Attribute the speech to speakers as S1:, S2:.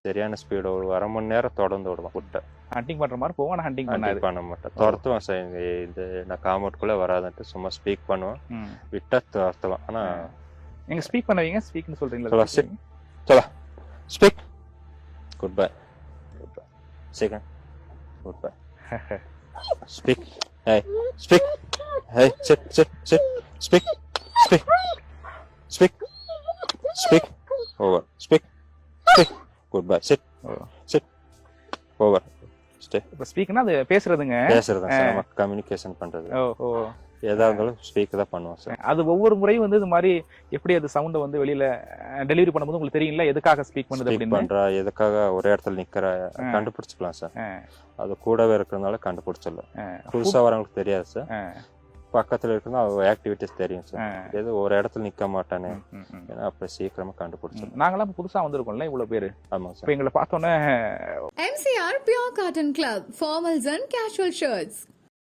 S1: சரியான ஸ்பீடு ஒரு 1/2 மணி நேரம் தொடர்ந்து விடுவேன் குட்டை.
S2: ஹண்டிங் பண்ற மாதிரி போவோம், ஆனா ஹண்டிங் பண்ணாது.
S1: பண்ண மாட்டேன், துரத்துவேன் சார். இது நான் காம்பவுண்ட்குள்ளே வராதுன்ட்டு சும்மா ஸ்பீக் பண்ணுவேன், விட்டா துரத்துவேன். ஆனா
S2: நீங்க ஸ்பீக் பண்ணுவீங்க, ஸ்பீக்னு சொல்றீங்களா?
S1: சொல்ல speak, good bye, second good bye, speak, hey speak, hey sit sit sit, speak speak speak speak, over, speak speak, goodbye, sit sit, over, stay.
S2: இப்ப ஸ்பீக்னா அது பேசுறதுங்க,
S1: பேசுறதா சார், நம்ம கம்யூனிகேஷன் பண்றது.
S2: ஓஹோ,
S1: எதா இருந்தாலும் ஸ்பீக் தான் பண்ணுவோம் சார்.
S2: அது ஒவ்வொரு முறையும் வந்து இது மாதிரி எப்படி அது சவுண்ட் வந்து வெளியில டெலிவரி பண்ணும்போது உங்களுக்கு தெரியும்ல எதுக்காக ஸ்பீக் பண்ணுது அப்படின்னு?
S1: பண்றா எதுக்காக ஒரே இடத்துல நிக்கிற கண்டுபிடிச்சுக்கலாம் சார். அது கூடவே இருக்கிறதுனால கண்டுபிடிச்சிடலாம். புதுசா வரவங்களுக்கு தெரியாது சார், பக்கத்துல இருக்கிறதா ஆக்டிவிட்டிஸ் தெரியும் சார். எது ஒரு இடத்துல நிக்க மாட்டானே, ஏன்னா அப்ப சீக்கிரமா கண்டுபிடிச்சிடலாம்.
S2: நாங்களாம் புதுசா வந்திருக்கோம்ல இவ்வளவு பேரு.
S1: ஆமா சார்.
S2: இப்ப எங்களை பார்த்தோன்னே
S3: MCR Pure Cotton Club, formals and casual shirts.